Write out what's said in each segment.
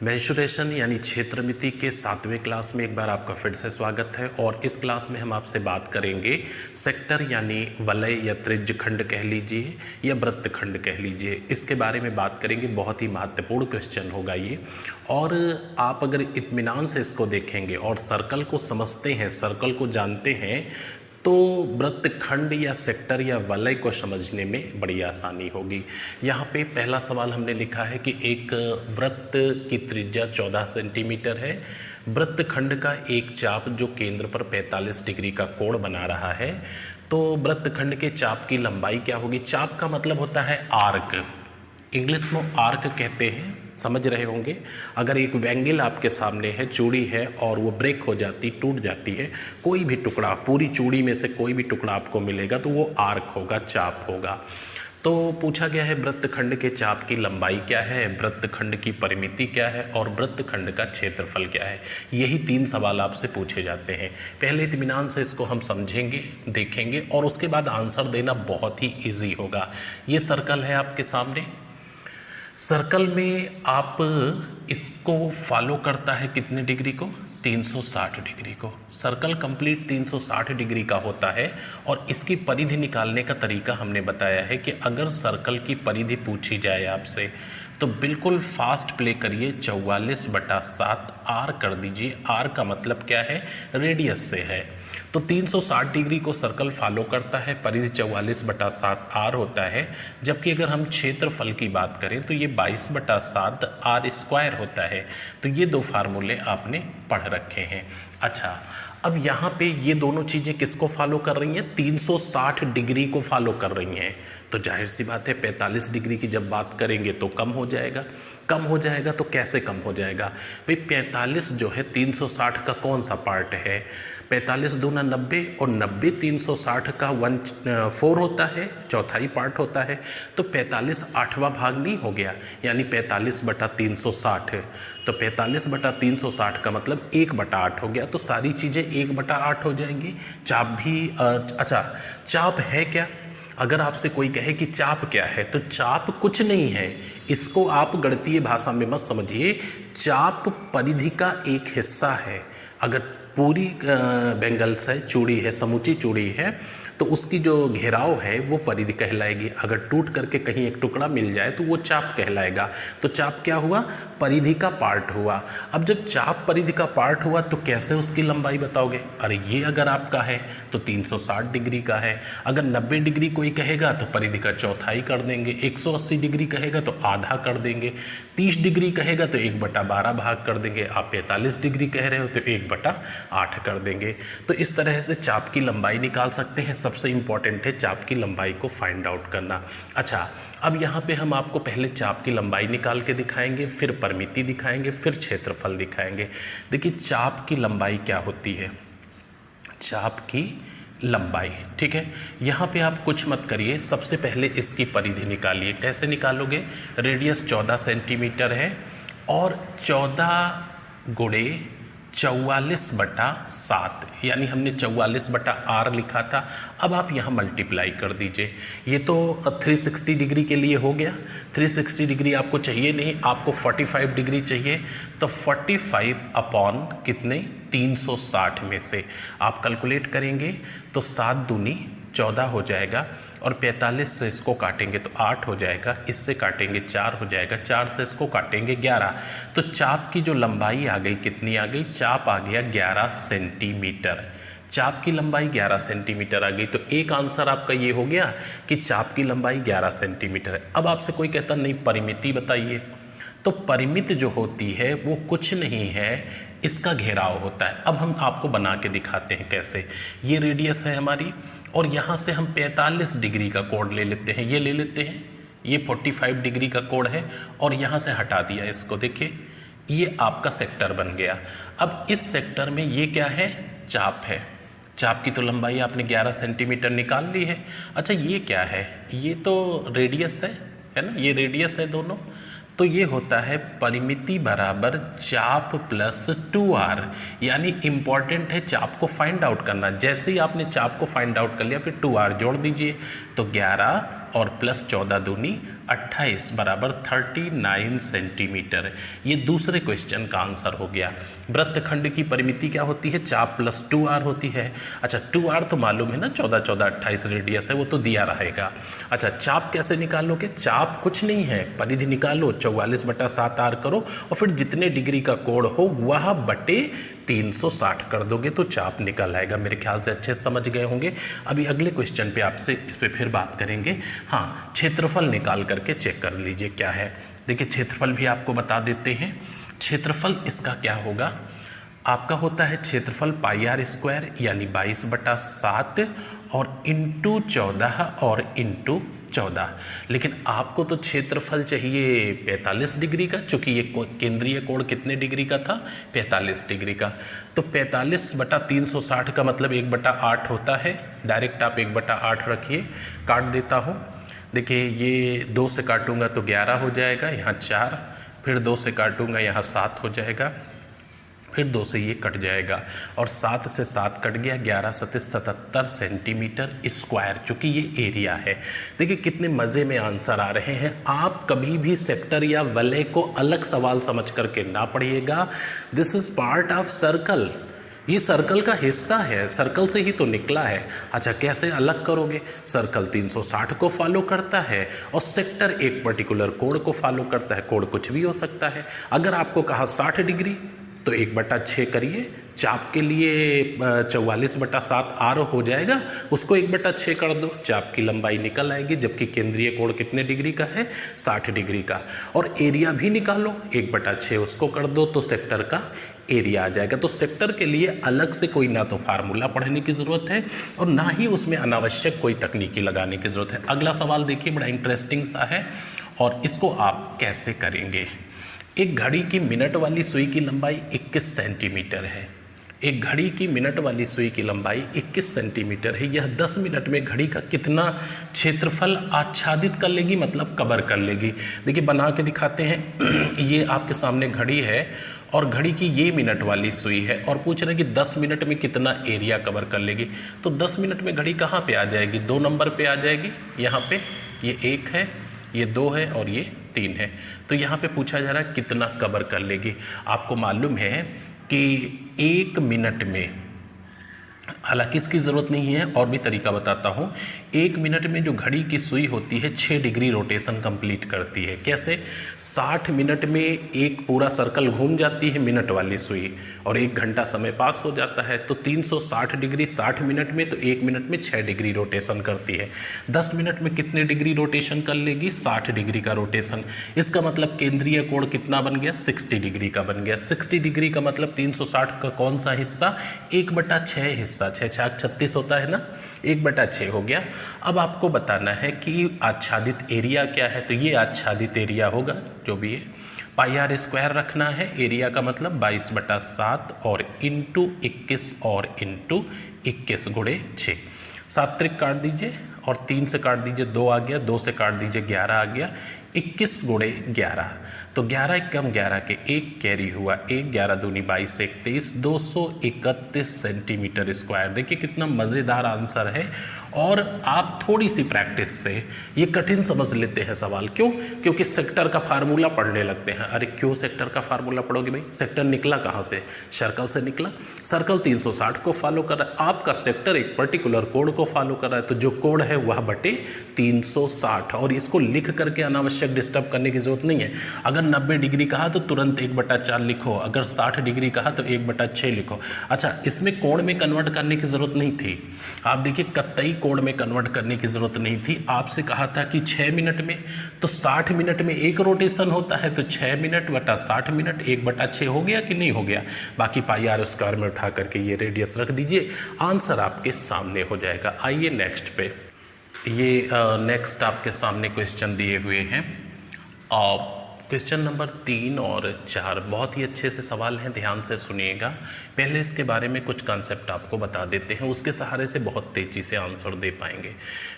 Mensuration यानी क्षेत्रमिति के 7वें class में एक बार आपका फिर से स्वागत है। और इस क्लास में हम आपसे बात करेंगे सेक्टर यानी वलय या त्रिज्यखंड कह लीजिए या वृत्तखंड कह लीजिए, इसके बारे में बात करेंगे। बहुत ही महत्वपूर्ण क्वेश्चन होगा ये। और आप अगर इत्मीनान से इसको देखेंगे और सर्कल को समझते हैं, सर्कल को जानते हैं, तो वृत्तखंड या सेक्टर या वलय को समझने में बड़ी आसानी होगी। यहाँ पे पहला सवाल हमने लिखा है कि एक वृत्त की त्रिज्या 14 सेंटीमीटर है। वृत्तखंड का एक चाप जो केंद्र पर 45 डिग्री का कोण बना रहा है, तो वृत्तखंड के चाप की लंबाई क्या होगी। चाप का मतलब होता है आर्क, इंग्लिश में आर्क कहते हैं, समझ रहे होंगे। अगर एक वेंगिल आपके सामने है, चूड़ी है, और वो ब्रेक हो जाती, टूट जाती है, कोई भी टुकड़ा, पूरी चूड़ी में से कोई भी टुकड़ा आपको मिलेगा तो वो आर्क होगा, चाप होगा। तो पूछा गया है वृत्तखंड के चाप की लंबाई क्या है, वृत्तखंड की परिमिति क्या है और वृत्तखंड का क्षेत्रफल क्या है। यही 3 सवाल आपसे पूछे जाते हैं। पहले इत्मीनान से इसको हम समझेंगे, देखेंगे, और उसके बाद आंसर देना बहुत ही ईजी होगा। ये सर्कल है आपके सामने। सर्कल में आप इसको फॉलो करता है कितने डिग्री को, 360 डिग्री को। सर्कल कंप्लीट 360 डिग्री का होता है। और इसकी परिधि निकालने का तरीका हमने बताया है कि अगर सर्कल की परिधि पूछी जाए आपसे तो बिल्कुल फास्ट प्ले करिए, 44/7 आर कर दीजिए। आर का मतलब क्या है, रेडियस से है। तो 360 डिग्री को सर्कल फॉलो करता है, परिधि 44/7 आर होता है। जबकि अगर हम क्षेत्रफल की बात करें तो ये 22/7 आर स्क्वायर होता है। तो ये 2 फार्मूले आपने पढ़ रखे हैं। अच्छा, अब यहाँ पे ये दोनों चीज़ें किसको फॉलो कर रही हैं, 360 डिग्री को फॉलो कर रही हैं। तो जाहिर सी बात है 45 डिग्री की जब बात करेंगे तो कम हो जाएगा। कम हो जाएगा तो कैसे कम हो जाएगा भाई, 45 जो है 360 का कौन सा पार्ट है, 45 दूना 90 और 90 360 का 1/4 होता है, चौथाई पार्ट होता है। तो 45 8वां भाग नहीं हो गया, यानी 45/360 है। तो 45/360 का मतलब 1/8 हो गया। तो सारी चीज़ें 1/8 हो जाएंगी। चाप भी अच्छा, चाप है क्या, अगर आपसे कोई कहे कि चाप क्या है, तो चाप कुछ नहीं है। इसको आप गणितीय भाषा में मत समझिए। चाप परिधि का एक हिस्सा है। अगर पूरी बेंगल्स है, चूड़ी है, समूची चूड़ी है, तो उसकी जो घेराव है वो परिधि कहलाएगी। अगर टूट करके कहीं एक टुकड़ा मिल जाए तो वो चाप कहलाएगा। तो चाप क्या हुआ, परिधि का पार्ट हुआ। अब जब चाप परिधि का पार्ट हुआ तो कैसे उसकी लंबाई बताओगे। अरे ये अगर आपका है तो 360 डिग्री का है। अगर 90 डिग्री कोई कहेगा तो परिधि का चौथाई कर देंगे, 180 डिग्री कहेगा तो आधा कर देंगे, 30 डिग्री कहेगा तो 1/12 भाग कर देंगे, आप 45 डिग्री कह रहे हो तो 1/8 कर देंगे। तो इस तरह से चाप की लंबाई निकाल सकते हैं। सबसे इंपॉर्टेंट है चाप की लंबाई को फाइंड आउट करना। अच्छा, अब यहाँ पे हम आपको पहले चाप की लंबाई निकाल के दिखाएंगे, फिर परिमिति दिखाएंगे, फिर क्षेत्रफल दिखाएंगे। देखिए चाप की लंबाई क्या होती है, चाप की लंबाई, ठीक है। यहाँ पे आप कुछ मत करिए, सबसे पहले इसकी परिधि निकालिए। कैसे निकालोगे, रेडियस 14 सेंटीमीटर है और 14 गुणे 44/7, यानी हमने 44/r लिखा था। अब आप यहाँ मल्टीप्लाई कर दीजिए। ये तो 360 डिग्री के लिए हो गया। 360 डिग्री आपको चाहिए नहीं, आपको 45 डिग्री चाहिए। तो 45 अपॉन कितने, 360 में से आप कैलकुलेट करेंगे तो 7 दूनी 14 हो जाएगा, और 45 से इसको काटेंगे तो 8 हो जाएगा, इससे काटेंगे 4 हो जाएगा, 4 से इसको काटेंगे 11। तो चाप की जो लंबाई आ गई, कितनी आ गई, चाप आ गया 11 सेंटीमीटर। चाप की लंबाई 11 सेंटीमीटर आ गई। तो एक आंसर आपका ये हो गया कि चाप की लंबाई 11 सेंटीमीटर है। अब आपसे कोई कहता नहीं परिमिति बताइए, तो परिमिति जो होती है वो कुछ नहीं है, इसका घेराव होता है। अब हम आपको बना के दिखाते हैं कैसे। ये रेडियस है हमारी, और यहाँ से हम 45 डिग्री का कोण ले लेते हैं, ये ले लेते हैं, ये 45 डिग्री का कोण है, और यहाँ से हटा दिया इसको। देखिए ये आपका सेक्टर बन गया। अब इस सेक्टर में ये क्या है, चाप है। चाप की तो लंबाई आपने 11 सेंटीमीटर निकाल ली है। अच्छा ये क्या है, ये तो रेडियस है ना, ये रेडियस है दोनों। तो ये होता है परिमिति बराबर चाप प्लस 2r, यानी इम्पॉर्टेंट है चाप को फाइंड आउट करना। जैसे ही आपने चाप को फाइंड आउट कर लिया फिर 2r जोड़ दीजिए, तो 11 और प्लस 14 दूनी 28 बराबर 39 सेंटीमीटर। ये दूसरे क्वेश्चन का आंसर हो गया। वृत्तखंड की परिमिति क्या होती है? चाप प्लस 2r होती है। अच्छा 2r तो मालूम है ना, 14 14 28 रेडियस है, वो तो दिया रहेगा। अच्छा चाप कैसे निकालोगे? चाप कुछ नहीं है, परिधि निकालो, 44/7r करो और फिर जितने डिग्री का कोण हो वह बटे 360 कर दोगे तो चाप निकल आएगा। मेरे ख्याल से अच्छे समझ गए होंगे। अभी अगले क्वेश्चन पे आपसे इस पे फिर बात करेंगे। हाँ, क्षेत्रफल निकाल करके चेक कर लीजिए क्या है। देखिए क्षेत्रफल भी आपको बता देते हैं। क्षेत्रफल इसका क्या होगा? आपका होता है क्षेत्रफल πr² यानी 22/7 और इंटू 14 और इंटू 14। लेकिन आपको तो क्षेत्रफल चाहिए 45 डिग्री का, चूंकि ये केंद्रीय कोण कितने डिग्री का था? 45 डिग्री का। तो 45/360 का मतलब 1/8 होता है। डायरेक्ट आप 1/8 रखिए, काट देता हूँ। देखिए ये 2 से काटूंगा तो 11 हो जाएगा, यहाँ 4, फिर 2 से काटूंगा यहाँ 7 हो जाएगा, फिर 2 से ये कट जाएगा और 7 से 7 कट गया, 11 7 77 सेंटीमीटर स्क्वायर, चूँकि ये एरिया है। देखिए कितने मज़े में आंसर आ रहे हैं। आप कभी भी सेक्टर या वलय को अलग सवाल समझ करके ना पढ़िएगा। This is part of circle, ये सर्कल का हिस्सा है, सर्कल से ही तो निकला है। अच्छा कैसे अलग करोगे? सर्कल 360 को फॉलो करता है और सेक्टर एक पर्टिकुलर कोण को फॉलो करता है। कोण कुछ भी हो सकता है। अगर आपको कहा 60 डिग्री तो 1/6 करिए, चाप के लिए 44/7 r हो जाएगा, उसको 1/6 कर दो, चाप की लंबाई निकल आएगी। जबकि केंद्रीय कोण कितने डिग्री का है? 60 डिग्री का। और एरिया भी निकालो, 1/6 उसको कर दो तो सेक्टर का एरिया आ जाएगा। तो सेक्टर के लिए अलग से कोई ना तो फार्मूला पढ़ने की ज़रूरत है और ना ही उसमें अनावश्यक कोई तकनीकी लगाने की ज़रूरत है। अगला सवाल देखिए, बड़ा इंटरेस्टिंग सा है और इसको आप कैसे करेंगे। एक घड़ी की मिनट वाली सुई की लंबाई 21 सेंटीमीटर है। एक घड़ी की मिनट वाली सुई की लंबाई 21 सेंटीमीटर है। यह 10 मिनट में घड़ी का कितना क्षेत्रफल आच्छादित कर लेगी, मतलब कवर कर लेगी। देखिए बना के दिखाते हैं। ये आपके सामने घड़ी है और घड़ी की ये मिनट वाली सुई है और पूछ रहे हैं कि 10 मिनट में कितना एरिया कवर कर लेगी। तो 10 मिनट में घड़ी कहाँ पे आ जाएगी? 2 नंबर पे आ जाएगी। यहाँ पे ये 1 है, ये 2 है और ये 3 है। तो यहाँ पे पूछा जा रहा है कितना कवर कर लेगी। आपको मालूम है कि 1 मिनट में, हालांकि इसकी ज़रूरत नहीं है, और भी तरीका बताता हूँ। 1 मिनट में जो घड़ी की सुई होती है 6 डिग्री रोटेशन कंप्लीट करती है। कैसे? 60 मिनट में एक पूरा सर्कल घूम जाती है मिनट वाली सुई और 1 घंटा समय पास हो जाता है। तो 360 डिग्री 60 मिनट में, तो 1 मिनट में 6 डिग्री रोटेशन करती है। 10 मिनट में कितने डिग्री रोटेशन कर लेगी? 60 डिग्री का रोटेशन। इसका मतलब केंद्रीय कोण कितना बन गया? 60 डिग्री का बन गया। 60 डिग्री का मतलब 360 का कौन सा हिस्सा? 1/6 हिस्सा। 6 6 36 होता है ना, 1/6 हो गया। अब आपको बताना है कि आच्छादित एरिया क्या है। तो ये आच्छादित एरिया होगा जो भी है, πr² रखना है। एरिया का मतलब 22/7 और इंटू 21 और इंटू 21 गुणे 6। 7 त्रिक काट दीजिए और 3 से काट दीजिए, 2 आ गया, 2 से काट दीजिए 11 आ गया, 21 गुणे 11। तो 11 एकम 11 के 1 कैरी हुआ 1, 11 दूनी 22 1 23, 231 सेंटीमीटर स्क्वायर। देखिए कितना मज़ेदार आंसर है। और आप थोड़ी सी प्रैक्टिस से ये कठिन समझ लेते हैं सवाल। क्यों? क्योंकि सेक्टर का फार्मूला पढ़ने लगते हैं। अरे क्यों सेक्टर का फार्मूला पढ़ोगे भाई? सेक्टर निकला कहाँ से? सर्कल से निकला। सर्कल 360 को फॉलो कर रहा है, आपका सेक्टर एक पर्टिकुलर कोण को फॉलो कर रहा है। तो जो कोण है वह बटे 360, और इसको लिख करके अनावश्यक डिस्टर्ब करने की जरूरत नहीं है। अगर 90 डिग्री कहा तो तुरंत 1/4 लिखो, अगर 60 डिग्री कहा तो 1/6 लिखो। अच्छा इसमें कोण में कन्वर्ट करने की जरूरत नहीं थी। आप देखिए कतई कोण में कन्वर्ट करने की जरूरत नहीं थी। आपसे कहा था कि 6 मिनट में, तो 60 मिनट में एक रोटेशन होता है, तो 6 मिनट बटा 60 मिनट 1/6 हो गया कि नहीं हो गया? बाकी πr² में उठा करके ये रेडियस रख दीजिए, आंसर आपके सामने हो जाएगा। आइए नेक्स्ट पे। ये नेक्स्ट आपके सामने क्वेश्चन दिए हुए हैं। क्वेश्चन नंबर 3 और 4 बहुत ही अच्छे से सवाल हैं, ध्यान से सुनिएगा। पहले इसके बारे में कुछ कॉन्सेप्ट आपको बता देते हैं, उसके सहारे से बहुत तेज़ी से आंसर दे पाएंगे।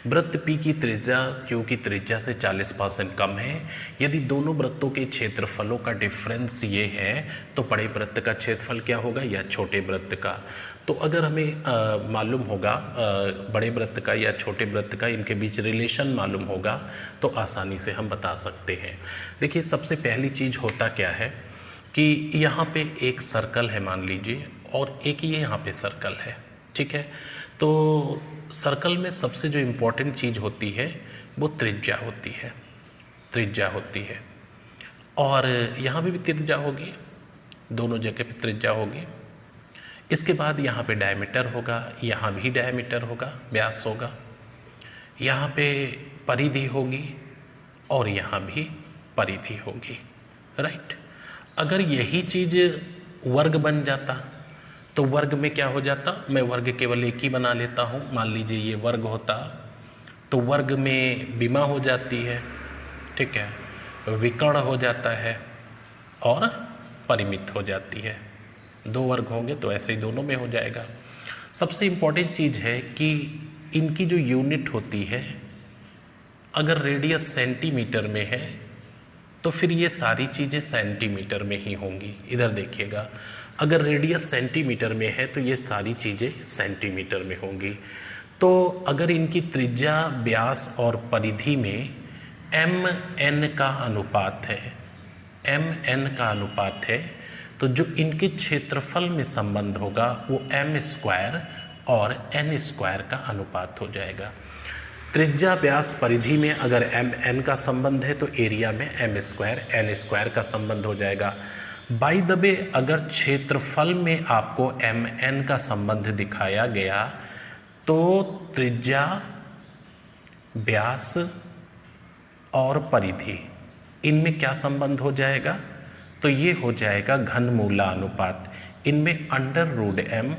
वृत्त P की त्रिज्या Q की त्रिज्या से 40% कम है। यदि दोनों वृत्तों के क्षेत्रफलों का डिफरेंस ये है तो बड़े वृत्त का क्षेत्रफल क्या होगा या छोटे वृत्त का? तो अगर हमें मालूम होगा बड़े वृत्त का या छोटे वृत्त का, इनके बीच रिलेशन मालूम होगा तो आसानी से हम बता सकते हैं। देखिए सबसे पहली चीज़ होता क्या है कि यहाँ पे एक सर्कल है मान लीजिए, और एक ये यहाँ पे सर्कल है, ठीक है। तो सर्कल में सबसे जो इम्पोर्टेंट चीज़ होती है वो त्रिज्या होती है, त्रिज्या होती है। और यहाँ पे भी त्रिज्या होगी, दोनों जगह पे त्रिज्या होगी। इसके बाद यहाँ पे डायमीटर होगा, यहाँ भी डायमीटर होगा, व्यास होगा, यहाँ पे परिधि होगी और यहाँ भी परिधि होगी, राइट। अगर यही चीज़ वर्ग बन जाता तो वर्ग में क्या हो जाता, मैं वर्ग केवल एक ही बना लेता हूँ, मान लीजिए ये वर्ग होता तो वर्ग में विमा हो जाती है, ठीक है, विकर्ण हो जाता है और परिमित हो जाती है। दो वर्ग होंगे तो ऐसे ही दोनों में हो जाएगा। सबसे इम्पॉर्टेंट चीज़ है कि इनकी जो यूनिट होती है, अगर रेडियस सेंटीमीटर में है तो फिर ये सारी चीज़ें सेंटीमीटर में ही होंगी। इधर देखिएगा, अगर रेडियस सेंटीमीटर में है तो ये सारी चीज़ें सेंटीमीटर में होंगी। तो अगर इनकी त्रिज्या, व्यास और परिधि में mn का अनुपात है, mn का अनुपात है, तो जो इनके क्षेत्रफल में संबंध होगा वो m² और n² का अनुपात हो जाएगा। त्रिज्या, व्यास, परिधि में अगर mn का संबंध है तो एरिया में m² n² का संबंध हो जाएगा। बाय द वे, अगर क्षेत्रफल में आपको mn का संबंध दिखाया गया तो त्रिज्या, व्यास और परिधि, इनमें क्या संबंध हो जाएगा, तो ये हो जाएगा घनमूला अनुपात। इनमें √m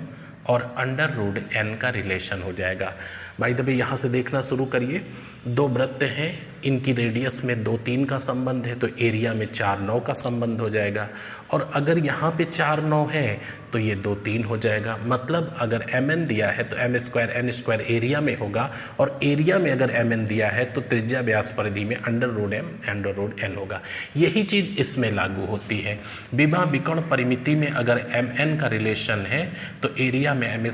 और √n का रिलेशन हो जाएगा। भाई दबे यहाँ से देखना शुरू करिए, दो वृत्त हैं, इनकी रेडियस में 2, 3 का संबंध है तो एरिया में 4, 9 का संबंध हो जाएगा। और अगर यहाँ पे 4, 9 है तो ये 2, 3 हो जाएगा। मतलब अगर mn दिया है तो m² n² एरिया में होगा, और एरिया में अगर mn दिया है तो त्रिज्या, व्यास, परिधि में √m √n होगा। यही चीज़ इसमें लागू होती है। विमा, विकर्ण, परिमिति में अगर mn का रिलेशन है तो एरिया में m²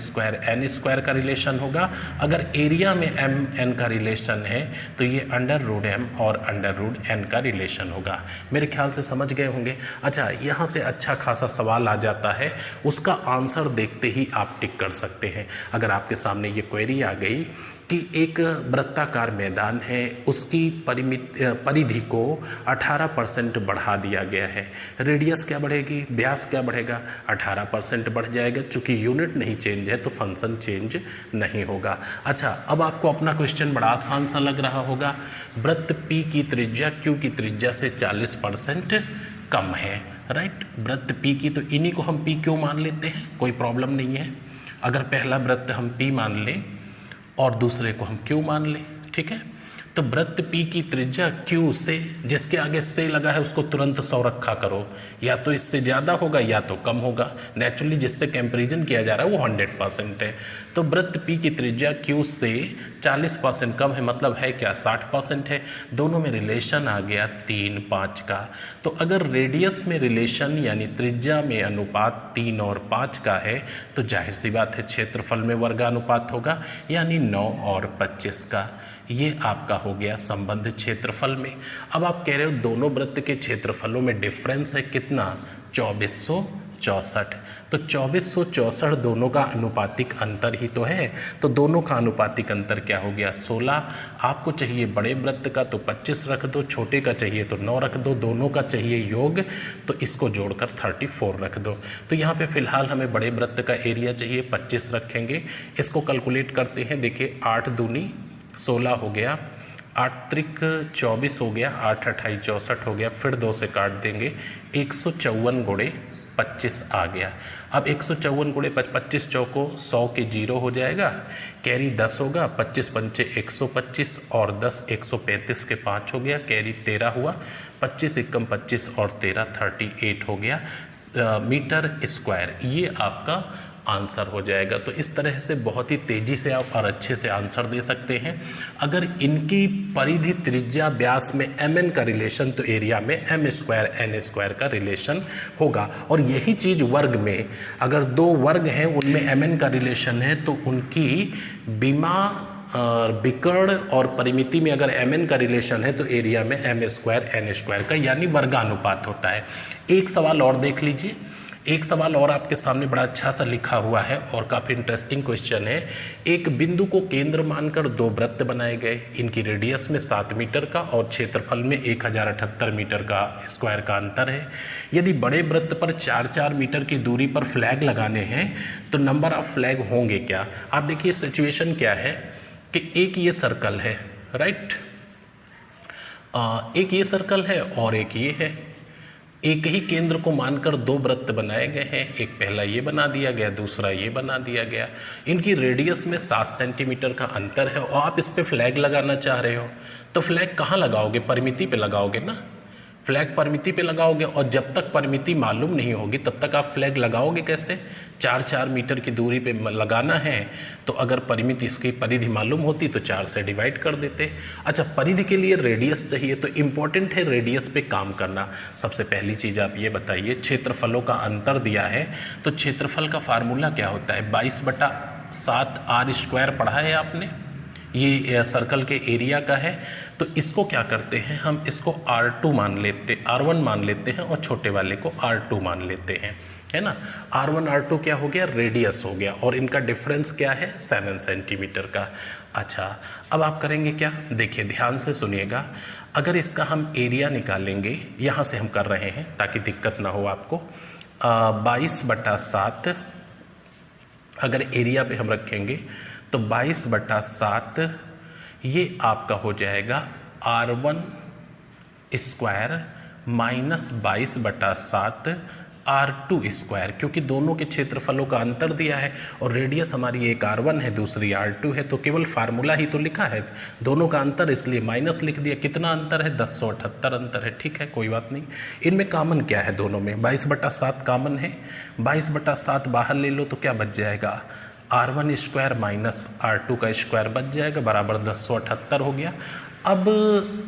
n² का रिलेशन होगा। अगर एरिया में mn का रिलेशन है तो ये √m और √n का रिलेशन होगा। मेरे ख्याल से समझ गए होंगे। अच्छा, यहाँ से अच्छा खासा सवाल आ जाता है, उसका आंसर देखते ही आप टिक कर सकते हैं। अगर आपके सामने ये क्वेरी आ गई कि एक वृत्ताकार मैदान है, उसकी परिधि को 18% बढ़ा दिया गया है, रेडियस क्या बढ़ेगी, व्यास क्या बढ़ेगा, 18% बढ़ जाएगा। चूंकि यूनिट नहीं चेंज है तो फंक्शन चेंज नहीं होगा। अच्छा, अब आपको अपना क्वेश्चन बड़ा आसान सा लग रहा होगा। वृत्त P की त्रिज्या Q की त्रिज्या से 40% कम है, राइट। वृत्त P की, तो इन्हीं को हम P क्यों मान लेते हैं, कोई प्रॉब्लम नहीं है। अगर पहला वृत्त हम P मान लें और दूसरे को हम Q मान लें, ठीक है। तो वृत्त P की त्रिज्या Q से, जिसके आगे से लगा है उसको तुरंत 100 रखा करो, या तो इससे ज़्यादा होगा या तो कम होगा। नेचुरली जिससे कंपैरिजन किया जा रहा है वो 100% है। तो वृत्त P की त्रिज्या Q से 40% कम है, मतलब है क्या, 60% है। दोनों में रिलेशन आ गया 3, 5 का। तो अगर रेडियस में रिलेशन यानी त्रिज्या में अनुपात 3 और 5 का है तो जाहिर सी बात है क्षेत्रफल में वर्गानुपात होगा, यानी 9 और 25 का। ये आपका हो गया संबंध क्षेत्रफल में। अब आप कह रहे हो दोनों वृत्त के क्षेत्रफलों में डिफरेंस है कितना, 2464। तो 2464 दोनों का अनुपातिक अंतर ही तो है। तो दोनों का अनुपातिक अंतर क्या हो गया, 16। आपको चाहिए बड़े वृत्त का तो 25 रख दो, छोटे का चाहिए तो 9 रख दो, दोनों का चाहिए योग तो इसको जोड़कर 34 रख दो। तो यहाँ पे फिलहाल हमें बड़े वृत्त का एरिया चाहिए, 25 रखेंगे। इसको कैलकुलेट करते हैं। देखिए 8 दूनी 16 हो गया, 8 त्रिक 24 हो गया, 8 अट्ठाई 64 हो गया, फिर 2 से काट देंगे, 154 गुणे 25 आ गया। अब 154 गुणे 25 चौको 100 के 0 हो जाएगा, कैरी 10 होगा, 25 पंचे 125 और 10 135 के 5 हो गया, कैरी 13 हुआ, 25 एकम 25 और 13 38 हो गया मीटर स्क्वायर। ये आपका आंसर हो जाएगा। तो इस तरह से बहुत ही तेज़ी से आप और अच्छे से आंसर दे सकते हैं। अगर इनकी परिधि त्रिज्या व्यास में mn का रिलेशन तो एरिया में m² n² का रिलेशन होगा। और यही चीज़ वर्ग में, अगर दो वर्ग हैं उनमें mn का रिलेशन है तो उनकी विकर्ण और परिमिति में अगर mn का रिलेशन है तो एरिया में m² n² का यानी वर्गानुपात होता है। एक सवाल और देख लीजिए, एक सवाल और आपके सामने बड़ा अच्छा सा लिखा हुआ है और काफ़ी इंटरेस्टिंग क्वेश्चन है। एक बिंदु को केंद्र मानकर दो वृत्त बनाए गए, इनकी रेडियस में 7 मीटर का और क्षेत्रफल में 1078 मीटर का स्क्वायर का अंतर है। यदि बड़े वृत्त पर 4-4 मीटर की दूरी पर फ्लैग लगाने हैं तो नंबर ऑफ फ्लैग होंगे क्या। आप देखिए सिचुएशन क्या है कि एक ये सर्कल है, राइट, एक ये सर्कल है और एक ये है। एक ही केंद्र को मानकर दो वृत्त बनाए गए हैं, एक पहला ये बना दिया गया, दूसरा ये बना दिया गया। इनकी रेडियस में 7 सेंटीमीटर का अंतर है और आप इस पे फ्लैग लगाना चाह रहे हो तो फ्लैग कहाँ लगाओगे, परिमिति पे लगाओगे ना, फ्लैग परिमिति पे लगाओगे। और जब तक परिमिति मालूम नहीं होगी तब तक आप फ्लैग लगाओगे कैसे। 4-4 मीटर की दूरी पे लगाना है तो अगर परिमिति इसकी परिधि मालूम होती तो 4 से डिवाइड कर देते। अच्छा, परिधि के लिए रेडियस चाहिए तो इम्पोर्टेंट है रेडियस पे काम करना। सबसे पहली चीज़ आप ये बताइए, क्षेत्रफलों का अंतर दिया है तो क्षेत्रफल का फार्मूला क्या होता है। 22/7 r² पढ़ा है आपने, ये सर्कल के एरिया का है। तो इसको क्या करते हैं, हम इसको R2 मान लेते, R1 मान लेते हैं और छोटे वाले को R2 मान लेते हैं, है ना। R1 R2 क्या हो गया, रेडियस हो गया और इनका डिफरेंस क्या है 7 सेंटीमीटर का। अच्छा, अब आप करेंगे क्या, देखिए ध्यान से सुनिएगा। अगर इसका हम एरिया निकालेंगे, यहाँ से हम कर रहे हैं ताकि दिक्कत ना हो आपको। 22/7 अगर एरिया पे हम रखेंगे तो 22/7 ये आपका हो जाएगा R1² माइनस 22/7 R2², क्योंकि दोनों के क्षेत्रफलों का अंतर दिया है और रेडियस हमारी एक R1 है दूसरी R2 है, तो केवल फार्मूला ही तो लिखा है, दोनों का अंतर इसलिए माइनस लिख दिया। कितना अंतर है, 1078 अंतर है, ठीक है, कोई बात नहीं। इनमें कॉमन क्या है, दोनों में 22/7 कॉमन है। 22/7 बाहर ले लो तो क्या बच जाएगा, R1² माइनस R2 का स्क्वायर बच जाएगा, बराबर 1078 हो गया। अब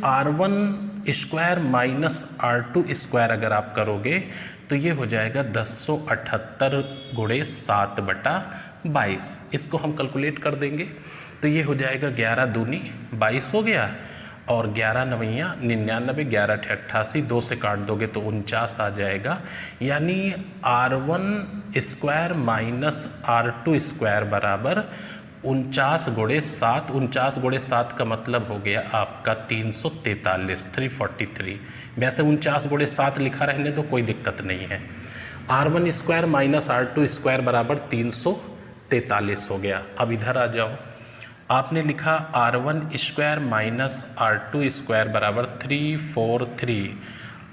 R1² माइनस R2² अगर आप करोगे तो ये हो जाएगा 1078 × 7/22। इसको हम कैलकुलेट कर देंगे तो ये हो जाएगा 11 दूनी 22 हो गया और 11 9 99, 11 88, 2 से काट दोगे तो 49 आ जाएगा। यानी R1² माइनस R2² बराबर 49 × 7। 49 × 7 का मतलब हो गया आपका 343, 343। वैसे 49 × 7 लिखा रहने तो कोई दिक्कत नहीं है। R1² माइनस R2² बराबर 343 हो गया। अब इधर आ जाओ, आपने लिखा R1² माइनस R2² बराबर 343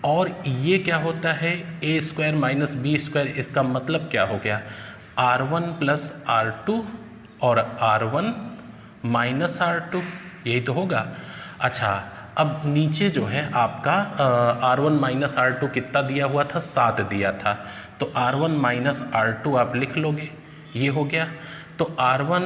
और ये क्या होता है, A² माइनस B²। इसका मतलब क्या हो गया, R1 प्लस R2 और R1 माइनस R2, यही तो होगा। अच्छा, अब नीचे जो है आपका R1 माइनस R2 कितना दिया हुआ था, 7 दिया था, तो R1 माइनस R2 आप लिख लोगे, ये हो गया। तो R1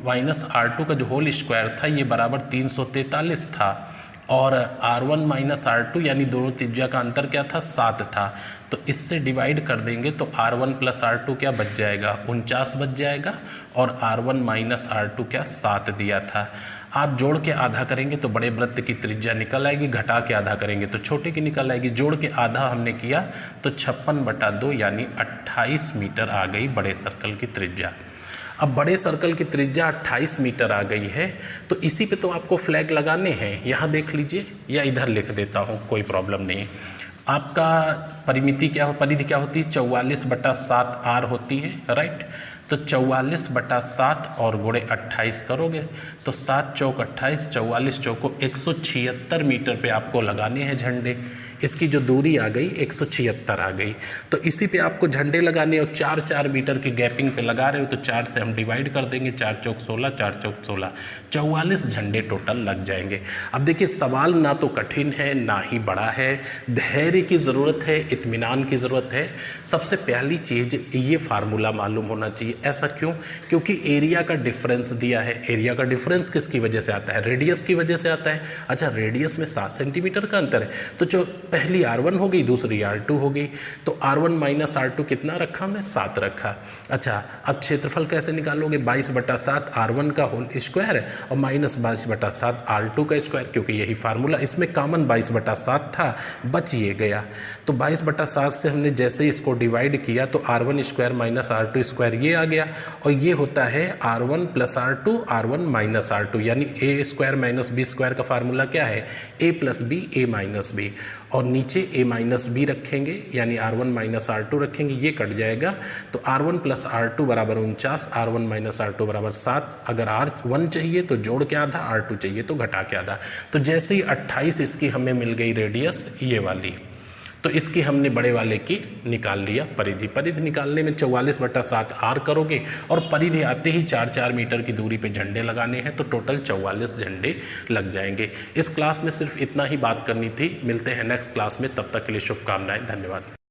माइनस R2 का जो होल स्क्वायर था ये बराबर 343 था और R1 माइनस R2 यानी दोनों त्रिज्या का अंतर क्या था, 7 था। तो इससे डिवाइड कर देंगे तो R1 प्लस R2 क्या बच जाएगा, 49 बच जाएगा और R1 माइनस R2 क्या 7 दिया था। आप जोड़ के आधा करेंगे तो बड़े वृत्त की त्रिज्या निकल आएगी, घटा के आधा करेंगे तो छोटे की निकल आएगी। जोड़ के आधा हमने किया तो 56/2 यानी 28 मीटर आ गई बड़े सर्कल की त्रिज्या। अब बड़े सर्कल की त्रिज्या 28 मीटर आ गई है तो इसी पे तो आपको फ्लैग लगाने हैं। यहाँ देख लीजिए या इधर लिख देता हूँ, कोई प्रॉब्लम नहीं। आपका परिमिति क्या हो, परिधि क्या होती है, 44/7 R होती है, राइट। तो 44/7 और गुणे 28 करोगे तो 7 चौक 28, 44 चौको 176 मीटर पे आपको लगाने हैं झंडे। इसकी जो दूरी आ गई 176 आ गई। तो इसी पे आपको झंडे लगाने और 4-4 मीटर की गैपिंग पे लगा रहे हो तो 4 से हम डिवाइड कर देंगे, 4 चौक 16, 4 चौक 16, 44 झंडे टोटल लग जाएंगे। अब देखिए सवाल ना तो कठिन है ना ही बड़ा है, धैर्य की ज़रूरत है, इत्मीनान की ज़रूरत है। सबसे पहली चीज़ ये फार्मूला मालूम होना चाहिए। ऐसा क्यों? क्योंकि एरिया का डिफरेंस दिया है। एरिया का डिफरेंस किसकी वजह से आता है? रेडियस की वजह से आता है। अच्छा, रेडियस में 7 सेंटीमीटर का अंतर है तो जो पहली R1 हो गई, दूसरी R2 हो गई, तो R1 माइनस R2 कितना रखा हमने? 7 रखा। अच्छा, अब क्षेत्रफल कैसे निकालोगे? 22/7 R1 का होल स्क्वायर है और माइनस 22/7 R2 का स्क्वायर, क्योंकि यही फार्मूला, इसमें कॉमन 22/7 था, बच ये गया। तो 22/7 से हमने जैसे ही इसको डिवाइड किया तो R1 square minus R2 square ये आ गया और ये होता है R1 plus R2, R1 minus R2, यानी A square minus B square का फार्मूला क्या है? A plus B, A minus B, और नीचे A माइनस B रखेंगे यानी R1 माइनस R2 रखेंगे, ये कट जाएगा। तो R1 प्लस R2 बराबर 49, R1 माइनस R2 बराबर 7। अगर R1 चाहिए तो जोड़ के आधा, R2 चाहिए तो घटा के आधा। तो जैसे ही 28 इसकी हमें मिल गई रेडियस ये वाली, तो इसकी हमने बड़े वाले की निकाल लिया परिधि। परिधि निकालने में 44/7 R करोगे और परिधि आते ही 4-4 मीटर की दूरी पे झंडे लगाने हैं तो टोटल 44 झंडे लग जाएंगे। इस क्लास में सिर्फ इतना ही बात करनी थी। मिलते हैं नेक्स्ट क्लास में, तब तक के लिए शुभकामनाएं, धन्यवाद।